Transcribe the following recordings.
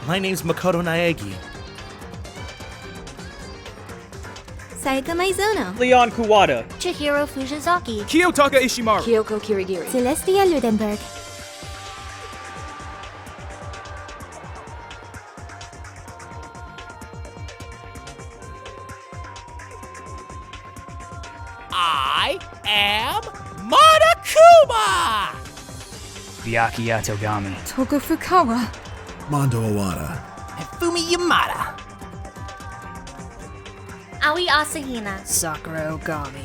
My name's Makoto Naegi. Saika Maizono. Leon Kuwata. Chihiro Fujisaki. Kiyotaka Ishimaru. Kyoko Kirigiri. Celestia Ludenberg. I am Monokuma! Byakuya Ogami. Toko Fukawa. Mondo Owada. Hifumi Yamada. Aoi Asahina. Sakura Ogami.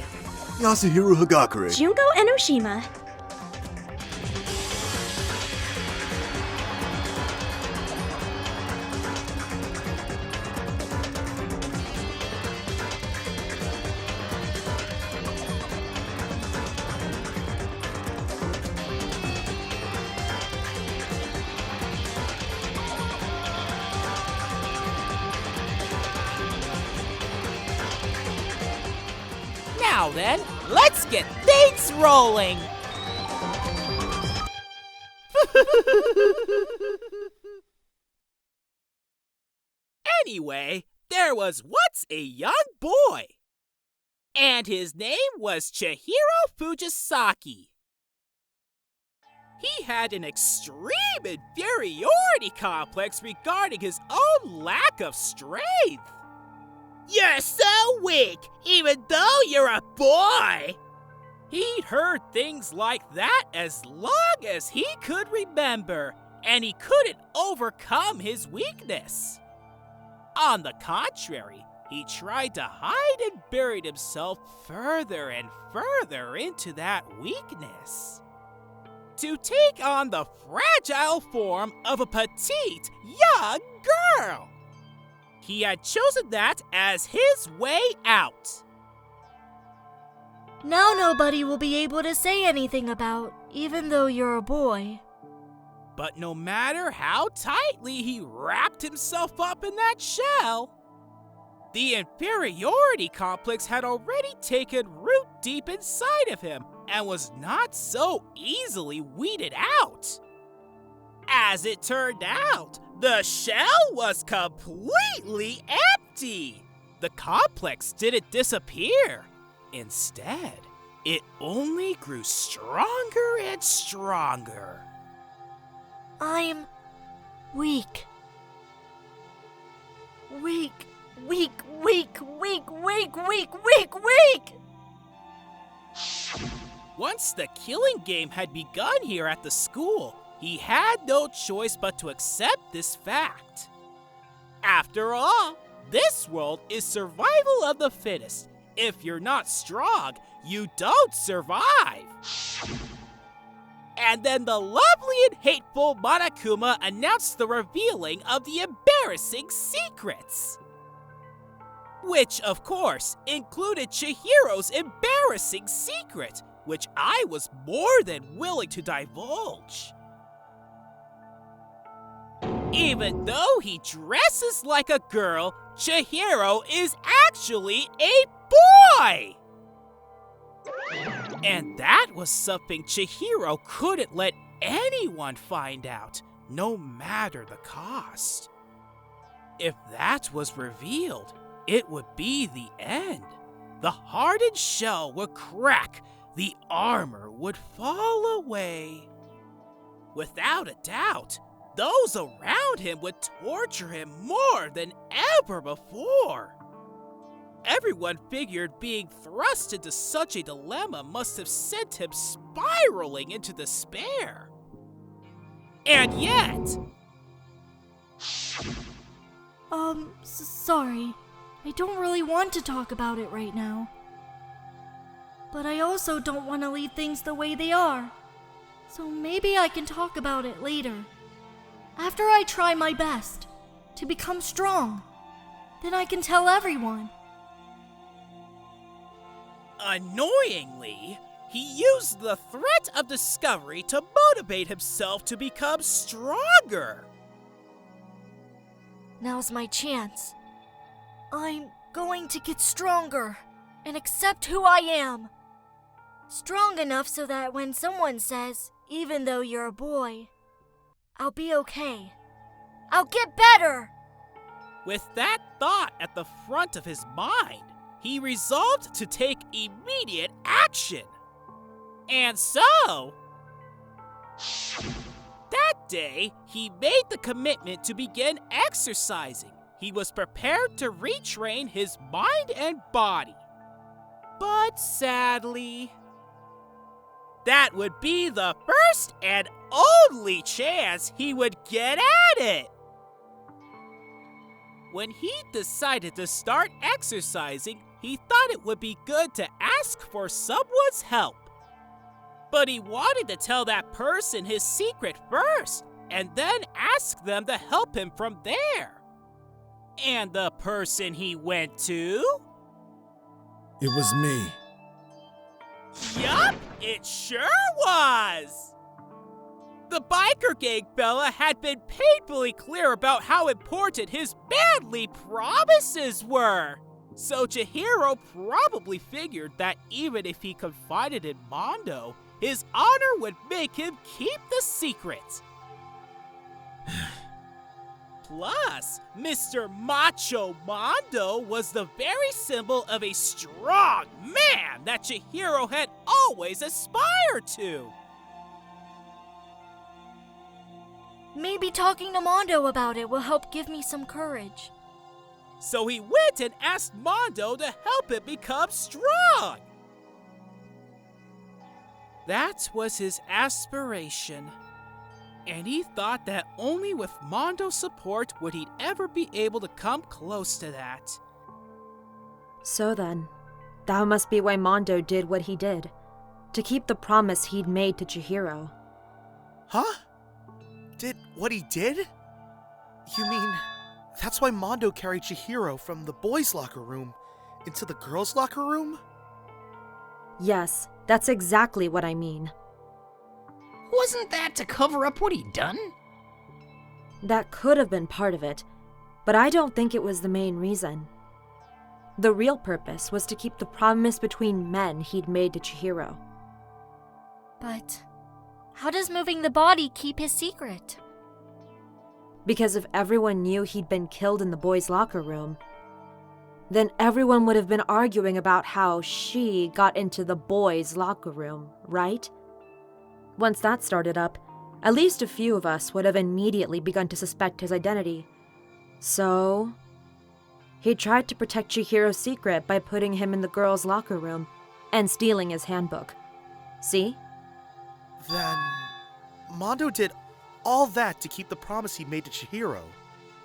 Yasuhiro Hagakure. Junko Enoshima. Now then, let's get things rolling! Anyway, there was once a young boy, and his name was Chihiro Fujisaki. He had an extreme inferiority complex regarding his own lack of strength. You're so weak, even though you're a boy! He'd heard things like that as long as he could remember, and he couldn't overcome his weakness. On the contrary, he tried to hide and buried himself further and further into that weakness, to take on the fragile form of a petite young girl. He had chosen that as his way out. Now nobody will be able to say anything about, even though you're a boy. But no matter how tightly he wrapped himself up in that shell, the inferiority complex had already taken root deep inside of him and was not so easily weeded out. As it turned out, the shell was completely empty. The complex didn't disappear. Instead, it only grew stronger and stronger. I'm weak. Weak, weak, weak, weak, weak, weak, weak, weak! Once the killing game had begun here at the school, he had no choice but to accept this fact. After all, this world is survival of the fittest. If you're not strong, you don't survive. And then the lovely and hateful Monokuma announced the revealing of the embarrassing secrets. Which, of course, included Chihiro's embarrassing secret, which I was more than willing to divulge. Even though he dresses like a girl, Chihiro is actually a boy! And that was something Chihiro couldn't let anyone find out, no matter the cost. If that was revealed, it would be the end. The hardened shell would crack, the armor would fall away. Without a doubt, those around him would torture him more than ever before. Everyone figured being thrust into such a dilemma must have sent him spiraling into despair. And yet... Sorry. I don't really want to talk about it right now. But I also don't want to leave things the way they are. So maybe I can talk about it later. After I try my best to become strong, then I can tell everyone. Annoyingly, he used the threat of discovery to motivate himself to become stronger. Now's my chance. I'm going to get stronger and accept who I am. Strong enough so that when someone says, even though you're a boy, I'll be okay. I'll get better! With that thought at the front of his mind, he resolved to take immediate action. And so, that day, he made the commitment to begin exercising. He was prepared to retrain his mind and body. But sadly, that would be the first and only chance he would get at it. When he decided to start exercising, he thought it would be good to ask for someone's help. But he wanted to tell that person his secret first, and then ask them to help him from there. And the person he went to? It was me. Yup, it sure was! The biker gang fella had been painfully clear about how important his manly promises were. So Chihiro probably figured that even if he confided in Mondo, his honor would make him keep the secret. Plus, Mr. Macho Mondo was the very symbol of a strong man that Chihiro had always aspired to. Maybe talking to Mondo about it will help give me some courage. So he went and asked Mondo to help him become strong. That was his aspiration. And he thought that only with Mondo's support would he ever be able to come close to that. So then, that must be why Mondo did what he did, to keep the promise he'd made to Chihiro. Huh? Did what he did? You mean, that's why Mondo carried Chihiro from the boys' locker room into the girls' locker room? Yes, that's exactly what I mean. Wasn't that to cover up what he'd done? That could have been part of it, but I don't think it was the main reason. The real purpose was to keep the promise between men he'd made to Chihiro. But how does moving the body keep his secret? Because if everyone knew he'd been killed in the boys' locker room, then everyone would have been arguing about how she got into the boys' locker room, right? Once that started up, at least a few of us would have immediately begun to suspect his identity. So, he tried to protect Chihiro's secret by putting him in the girls' locker room and stealing his handbook. See? Then, Mondo did all that to keep the promise he made to Chihiro,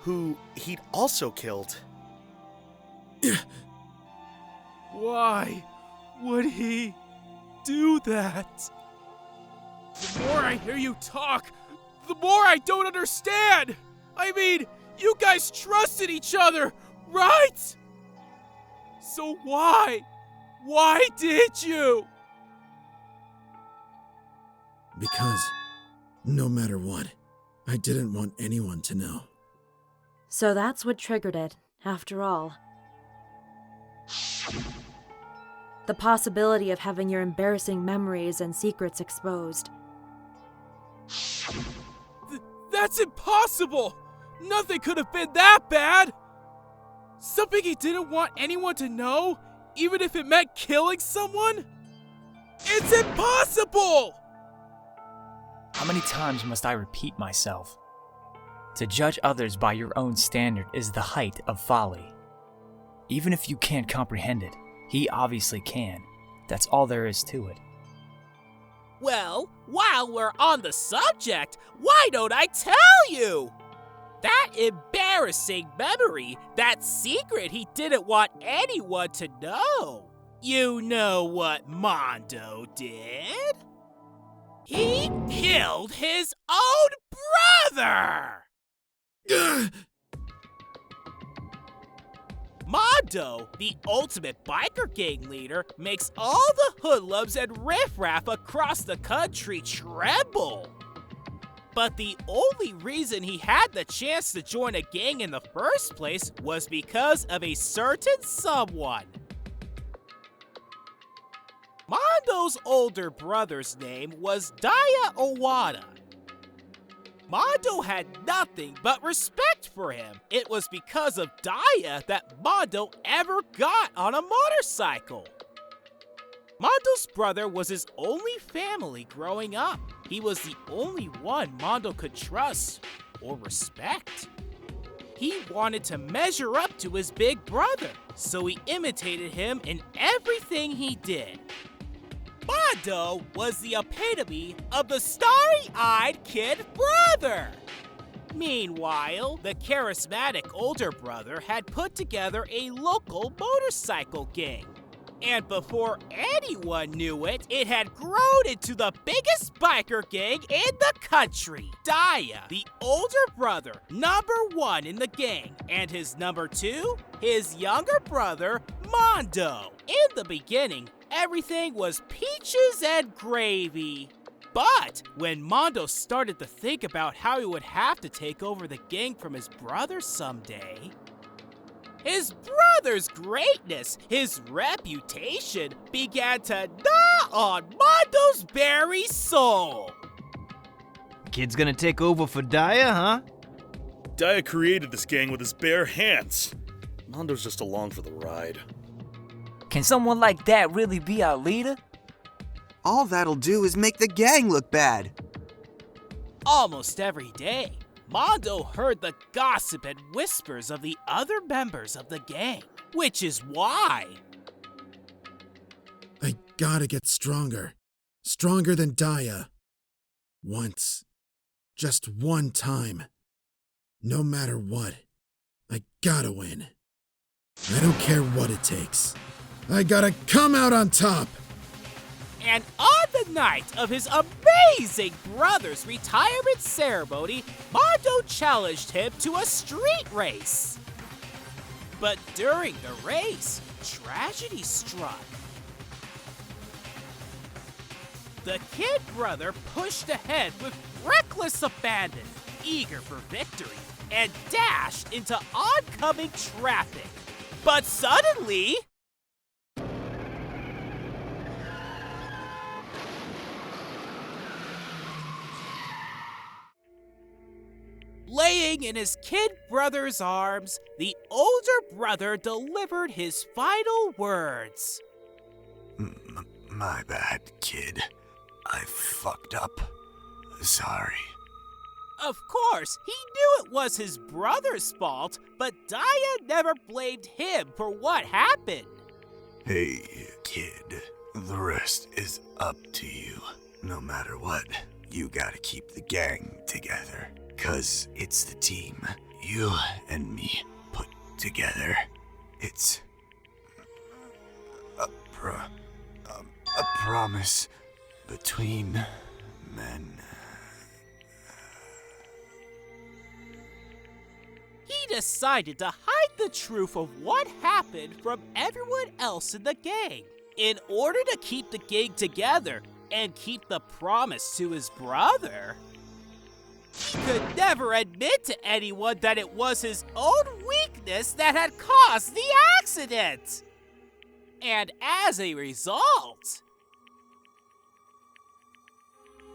who he'd also killed. Why would he do that? The more I hear you talk, the more I don't understand! I mean, you guys trusted each other, right? So why? Why did you? Because, no matter what, I didn't want anyone to know. So that's what triggered it, after all. The possibility of having your embarrassing memories and secrets exposed. That's impossible! Nothing could have been that bad! Something he didn't want anyone to know, even if it meant killing someone? It's impossible! How many times must I repeat myself? To judge others by your own standard is the height of folly. Even if you can't comprehend it, he obviously can. That's all there is to it. Well, while we're on the subject, why don't I tell you? That embarrassing memory, that secret he didn't want anyone to know. You know what Mondo did? He killed his own brother! Mondo, the ultimate biker gang leader, makes all the hoodlums and riffraff across the country tremble. But the only reason he had the chance to join a gang in the first place was because of a certain someone. Mondo's older brother's name was Daya Owada. Mondo had nothing but respect for him. It was because of Daya that Mondo ever got on a motorcycle. Mondo's brother was his only family growing up. He was the only one Mondo could trust or respect. He wanted to measure up to his big brother, so he imitated him in everything he did. Mondo was the epitome of the starry-eyed kid brother. Meanwhile, the charismatic older brother had put together a local motorcycle gang. And before anyone knew it, it had grown into the biggest biker gang in the country. Daya, the older brother, #1 in the gang, and his #2, his younger brother, Mondo. In the beginning, everything was peaches and gravy. But when Mondo started to think about how he would have to take over the gang from his brother someday, his brother's greatness, his reputation, began to gnaw on Mondo's very soul. Kid's gonna take over for Daya, huh? Daya created this gang with his bare hands. Mondo's just along for the ride. Can someone like that really be our leader? All that'll do is make the gang look bad. Almost every day, Mondo heard the gossip and whispers of the other members of the gang, which is why I gotta get stronger. Stronger than Daya. Once. Just one time. No matter what, I gotta win. I don't care what it takes. I gotta come out on top! And on the night of his amazing brother's retirement ceremony, Mondo challenged him to a street race. But during the race, tragedy struck. The kid brother pushed ahead with reckless abandon, eager for victory, and dashed into oncoming traffic. But suddenly, laying in his kid brother's arms, the older brother delivered his final words. My bad, kid. I fucked up. Sorry. Of course, he knew it was his brother's fault, but Daya never blamed him for what happened. Hey, kid. The rest is up to you. No matter what, you gotta keep the gang together. 'Cause it's the team you and me put together. It's a promise between men. He decided to hide the truth of what happened from everyone else in the gang in order to keep the gang together and keep the promise to his brother. He could never admit to anyone that it was his own weakness that had caused the accident. And as a result,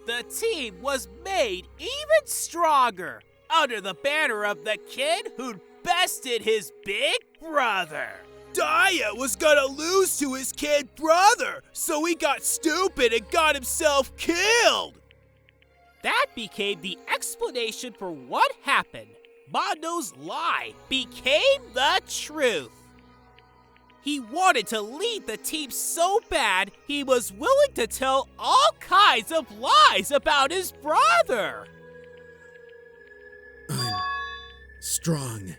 the team was made even stronger under the banner of the kid who'd bested his big brother. Daya was gonna lose to his kid brother, so he got stupid and got himself killed. That became the explanation for what happened. Mondo's lie became the truth. He wanted to lead the team so bad, he was willing to tell all kinds of lies about his brother. I'm strong.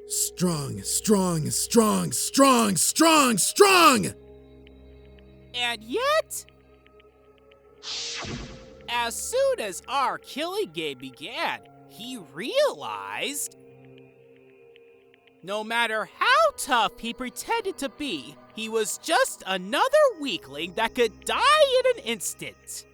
Strong, strong, strong, strong, strong, strong! And yet, as soon as our killing game began, he realized no matter how tough he pretended to be, he was just another weakling that could die in an instant.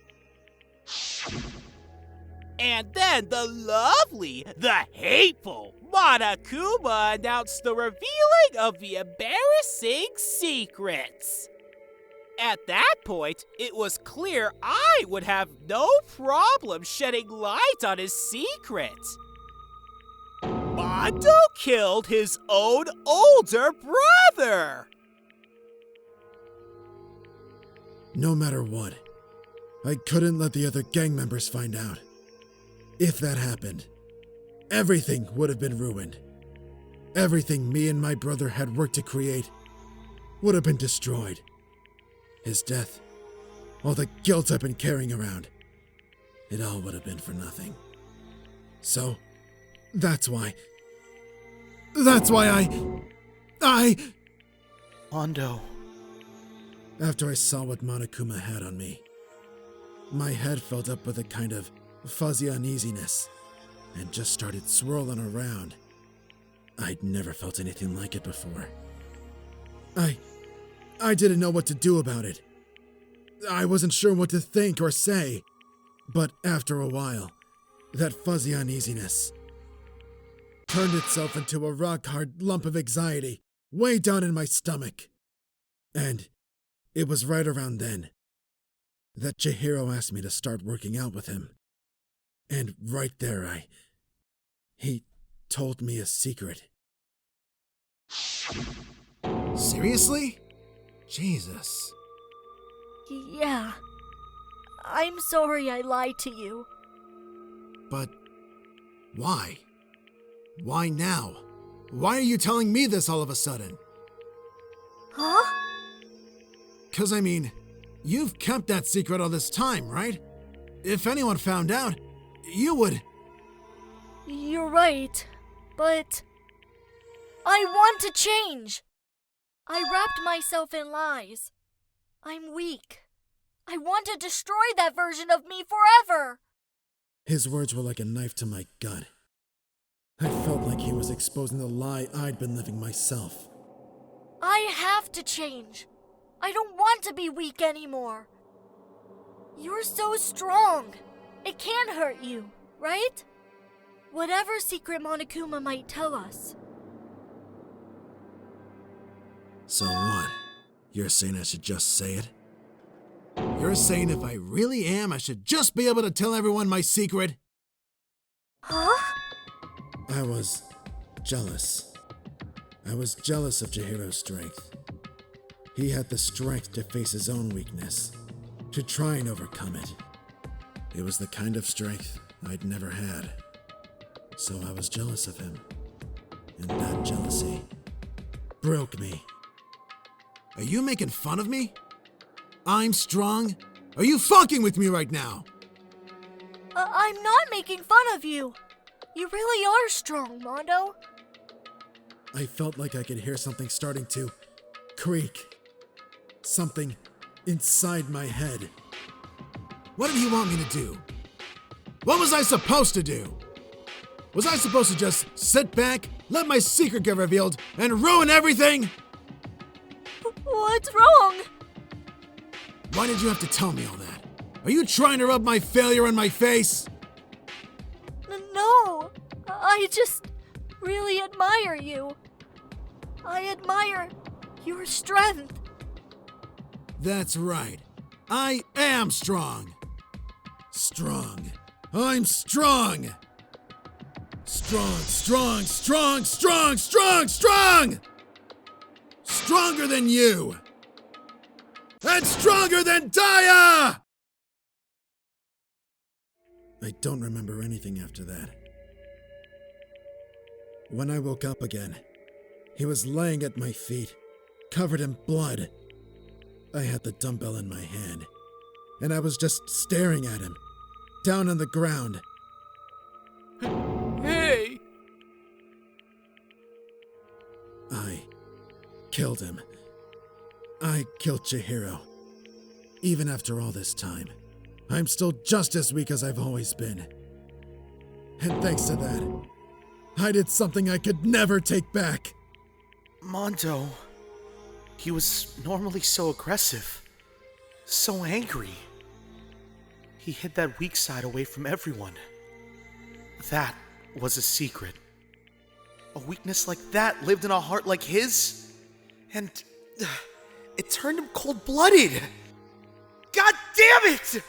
And then the lovely, the hateful Monokuma announced the revealing of the embarrassing secrets. At that point, it was clear I would have no problem shedding light on his secret. Mondo killed his own older brother! No matter what, I couldn't let the other gang members find out. If that happened, everything would have been ruined. Everything me and my brother had worked to create would have been destroyed. His death, all the guilt I've been carrying around, it all would have been for nothing. So, that's why I... Mondo. After I saw what Monokuma had on me, my head filled up with a kind of fuzzy uneasiness and just started swirling around. I'd never felt anything like it before. I didn't know what to do about it. I wasn't sure what to think or say, but after a while, that fuzzy uneasiness turned itself into a rock-hard lump of anxiety way down in my stomach. And it was right around then that Chihiro asked me to start working out with him. And right there, he told me a secret. Seriously? Jesus. Yeah. I'm sorry I lied to you. But why? Why now? Why are you telling me this all of a sudden? Huh? 'Cause I mean, you've kept that secret all this time, right? If anyone found out, you would... You're right, but I want to change. I wrapped myself in lies. I'm weak. I want to destroy that version of me forever. His words were like a knife to my gut. I felt like he was exposing the lie I'd been living myself. I have to change. I don't want to be weak anymore. You're so strong. It can't hurt you, right? Whatever secret Monokuma might tell us. So what? You're saying I should just say it? You're saying if I really am, I should just be able to tell everyone my secret? Huh? I was jealous. I was jealous of Chihiro's strength. He had the strength to face his own weakness, to try and overcome it. It was the kind of strength I'd never had. So I was jealous of him. And that jealousy broke me. Are you making fun of me? I'm strong? Are you fucking with me right now? I'm not making fun of you. You really are strong, Mondo. I felt like I could hear something starting to creak. Something inside my head. What did he want me to do? What was I supposed to do? Was I supposed to just sit back, let my secret get revealed, and ruin everything? What's wrong? Why did you have to tell me all that? Are you trying to rub my failure in my face? No, I just really admire you. I admire your strength. That's right. I am strong. Strong. I'm strong. Strong, strong, strong, strong, strong, strong! Stronger than you! And stronger than Daya! I don't remember anything after that. When I woke up again, he was laying at my feet, covered in blood. I had the dumbbell in my hand, and I was just staring at him, down on the ground. Hey! I killed him. I killed Chihiro. Even after all this time, I'm still just as weak as I've always been. And thanks to that, I did something I could never take back. Mondo, he was normally so aggressive, so angry. He hid that weak side away from everyone. That was a secret. A weakness like that lived in a heart like his, and It turned him cold-blooded. God damn it!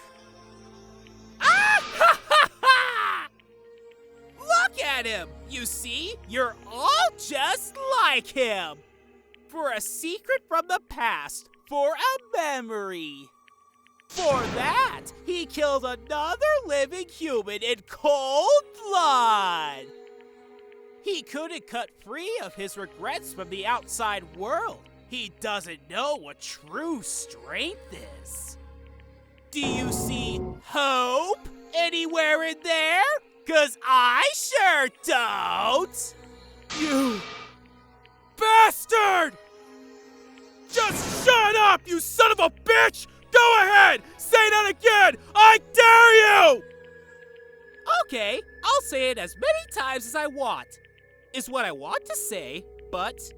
Look at him! You see, you're all just like him! For a secret from the past, for a memory. For that, he killed another living human in cold blood! He couldn't cut free of his regrets from the outside world. He doesn't know what true strength is. Do you see hope anywhere in there? 'Cause I sure don't! You bastard! Just shut up, you son of a bitch! Go ahead! Say that again! I dare you! Okay, I'll say it as many times as I want. Is what I want to say, but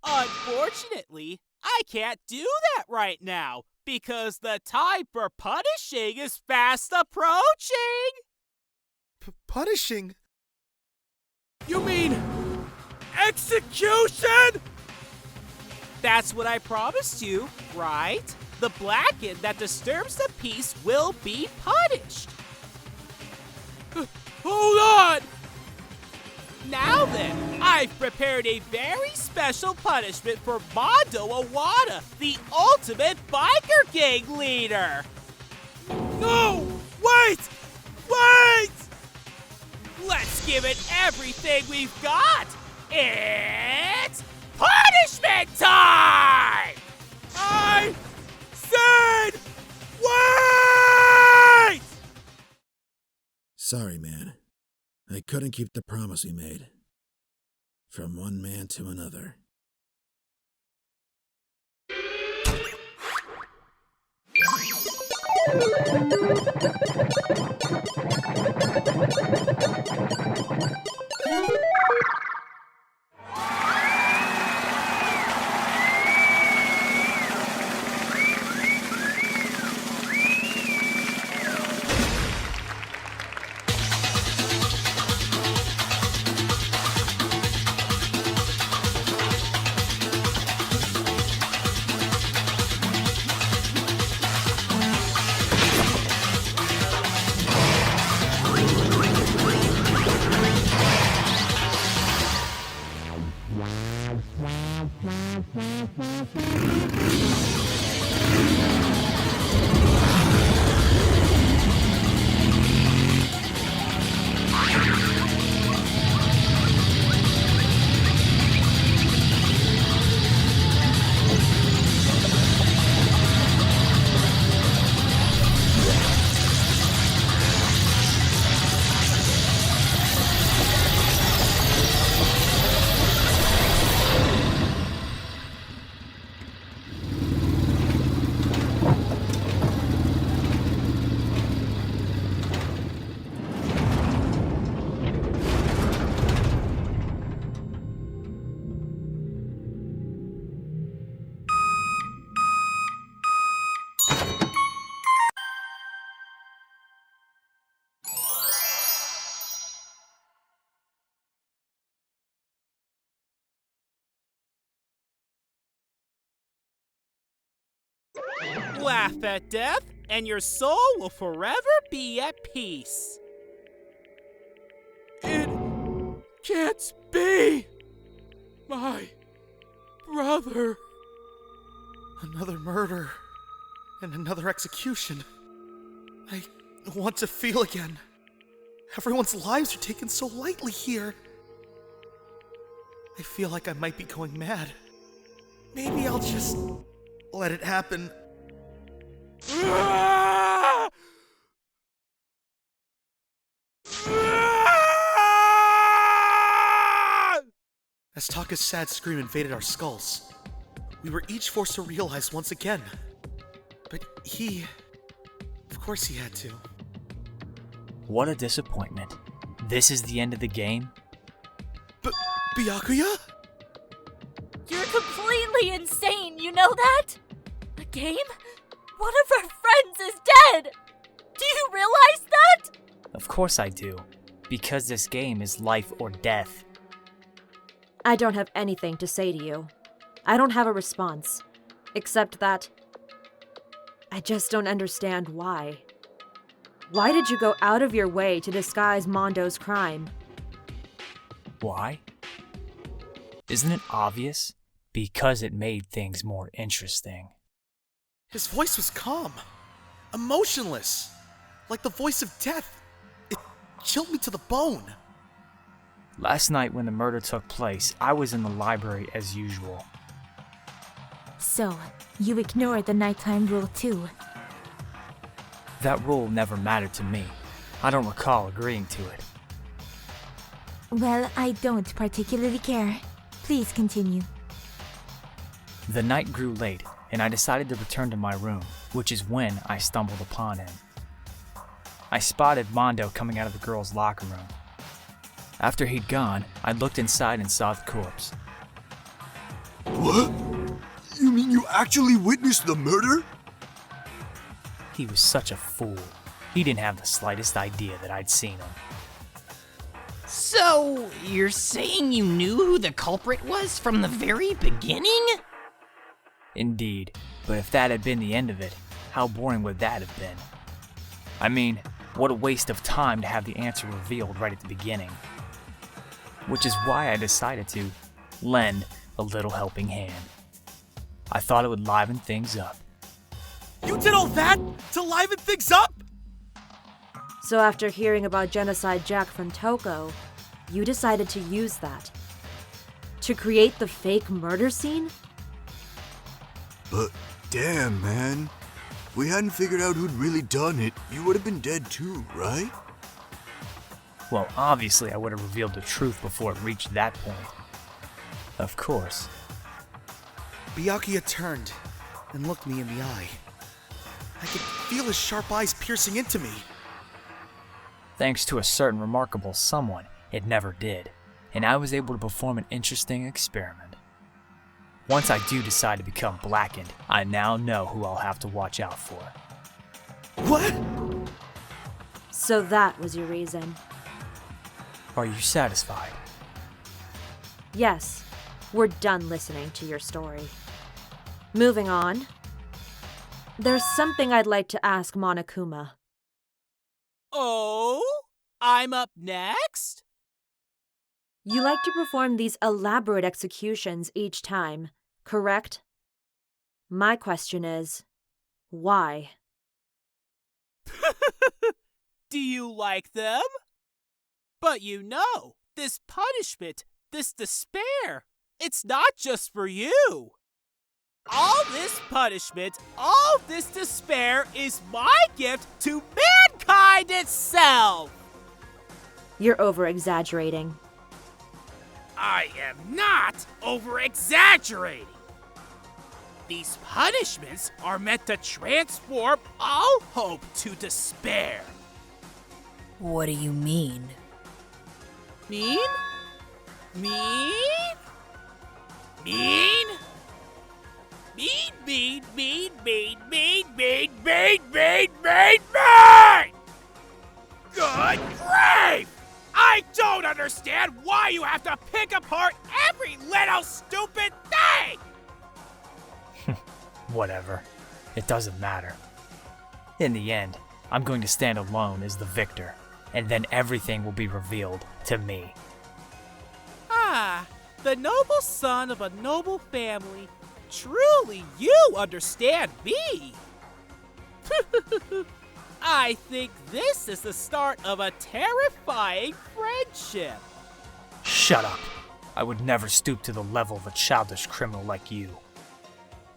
unfortunately, I can't do that right now because the time for punishing is fast approaching. Punishing? You mean execution? That's what I promised you, right? The blackened that disturbs the peace will be punished. Hold on! Now then, I've prepared a very special punishment for Mondo Owada, the ultimate biker gang leader. No! Wait! Wait! Let's give it everything we've got. It's punishment time! I said wait! Sorry, man. I couldn't keep the promise we made. From one man to another. Laugh at death, and your soul will forever be at peace. It can't be! My brother. Another murder. And another execution. I want to feel again. Everyone's lives are taken so lightly here. I feel like I might be going mad. Maybe I'll just let it happen. As Taka's sad scream invaded our skulls, we were each forced to realize once again. But of course he had to. What a disappointment. This is the end of the game? Byakuya? You're completely insane, you know that? A game? One of our friends is dead! Do you realize that? Of course I do. Because this game is life or death. I don't have anything to say to you. I don't have a response. Except that I just don't understand why. Why did you go out of your way to disguise Mondo's crime? Why? Isn't it obvious? Because it made things more interesting. His voice was calm, emotionless, like the voice of death. It chilled me to the bone. Last night when the murder took place, I was in the library as usual. So, you ignored the nighttime rule too. That rule never mattered to me. I don't recall agreeing to it. Well, I don't particularly care. Please continue. The night grew late, and I decided to return to my room, which is when I stumbled upon him. I spotted Mondo coming out of the girls' locker room. After he'd gone, I looked inside and saw the corpse. What? You mean you actually witnessed the murder? He was such a fool. He didn't have the slightest idea that I'd seen him. So, you're saying you knew who the culprit was from the very beginning? Indeed, but if that had been the end of it, how boring would that have been? I mean, what a waste of time to have the answer revealed right at the beginning. Which is why I decided to lend a little helping hand. I thought it would liven things up. You did all that to liven things up? So after hearing about Genocide Jack from Toko, you decided to use that to create the fake murder scene? But damn, man. If we hadn't figured out who'd really done it, you would have been dead too, right? Well, obviously I would have revealed the truth before it reached that point. Of course. Byakuya turned and looked me in the eye. I could feel his sharp eyes piercing into me. Thanks to a certain remarkable someone, it never did, and I was able to perform an interesting experiment. Once I do decide to become blackened, I now know who I'll have to watch out for. What? So that was your reason. Are you satisfied? Yes, we're done listening to your story. Moving on. There's something I'd like to ask Monokuma. Oh? I'm up next? You like to perform these elaborate executions each time, correct? My question is, why? Do you like them? But you know, this punishment, this despair, it's not just for you. All this punishment, all this despair is my gift to mankind itself! You're over-exaggerating. I am not over-exaggerating. These punishments are meant to transform all hope to despair. What do you mean? Mean? Mean? Mean? Mean, mean, mean, mean, mean, mean, mean, mean, mean, mean! Good grief! I don't understand why you have to pick apart every little stupid thing! Whatever. It doesn't matter. In the end, I'm going to stand alone as the victor, and then everything will be revealed to me. Ah, the noble son of a noble family. Truly, you understand me. I think this is the start of a terrifying friendship. Shut up. I would never stoop to the level of a childish criminal like you.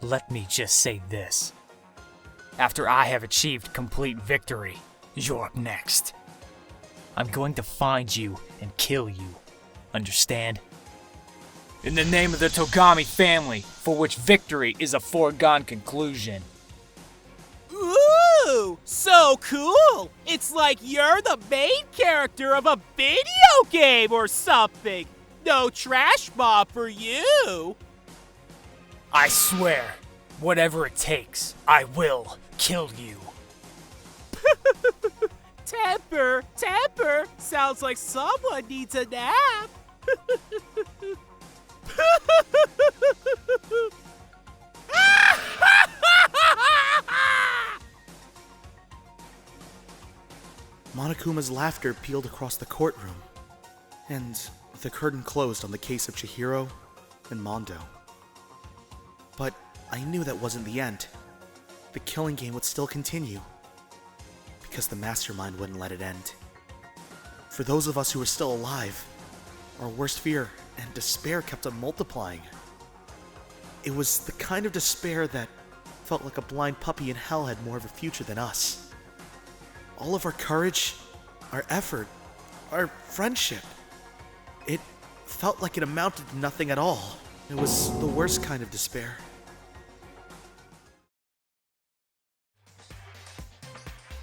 Let me just say this. After I have achieved complete victory, you're up next. I'm going to find you and kill you. Understand? In the name of the Togami family, for which victory is a foregone conclusion. Ooh, so cool! It's like you're the main character of a video game or something. No trash mob for you. I swear, whatever it takes, I will kill you. Temper, temper. Sounds like someone needs a nap. Monokuma's laughter peeled across the courtroom, and the curtain closed on the case of Chihiro and Mondo. But I knew that wasn't the end. The killing game would still continue, because the mastermind wouldn't let it end. For those of us who were still alive, our worst fear and despair kept on multiplying. It was the kind of despair that felt like a blind puppy in hell had more of a future than us. All of our courage, our effort, our friendship, it felt like it amounted to nothing at all. It was the worst kind of despair.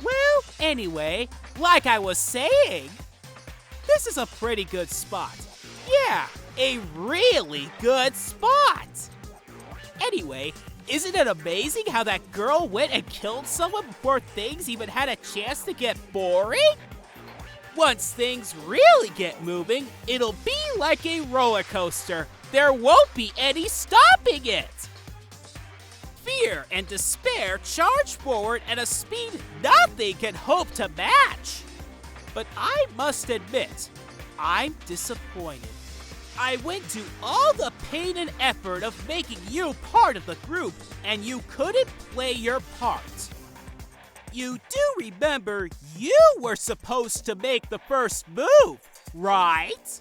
Well, anyway, like I was saying, this is a pretty good spot. Yeah, a really good spot. Anyway, isn't it amazing how that girl went and killed someone before things even had a chance to get boring? Once things really get moving, it'll be like a roller coaster. There won't be any stopping it. Fear and despair charge forward at a speed nothing can hope to match. But I must admit, I'm disappointed. I went to all the pain and effort of making you part of the group, and you couldn't play your part. You do remember you were supposed to make the first move, right?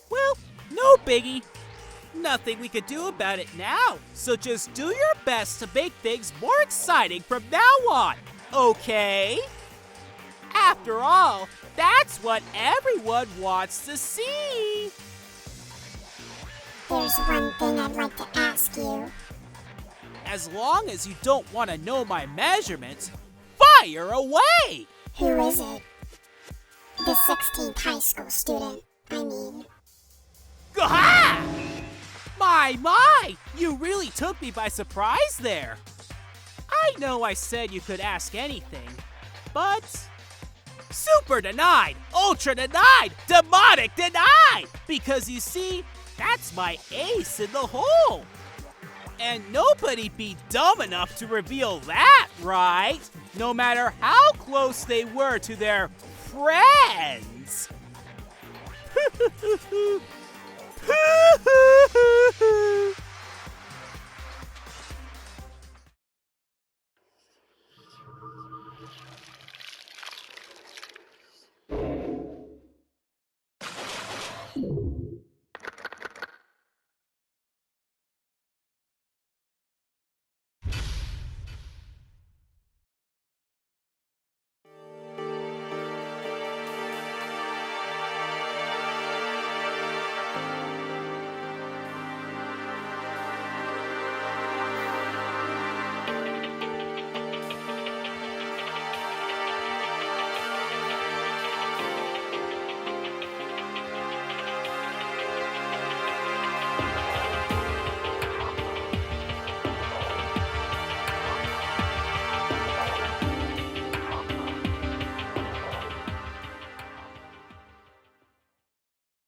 Well, no biggie. Nothing we could do about it now, so just do your best to make things more exciting from now on, okay? After all, that's what everyone wants to see. There's one thing I'd like to ask you. As long as you don't want to know my measurements, fire away! Who is it? The 16th high school student, I mean. Gah! My! You really took me by surprise there. I know I said you could ask anything, but... Super denied! Ultra denied! Demonic denied! Because you see, that's my ace in the hole. And nobody be dumb enough to reveal that, right? No matter how close they were to their friends.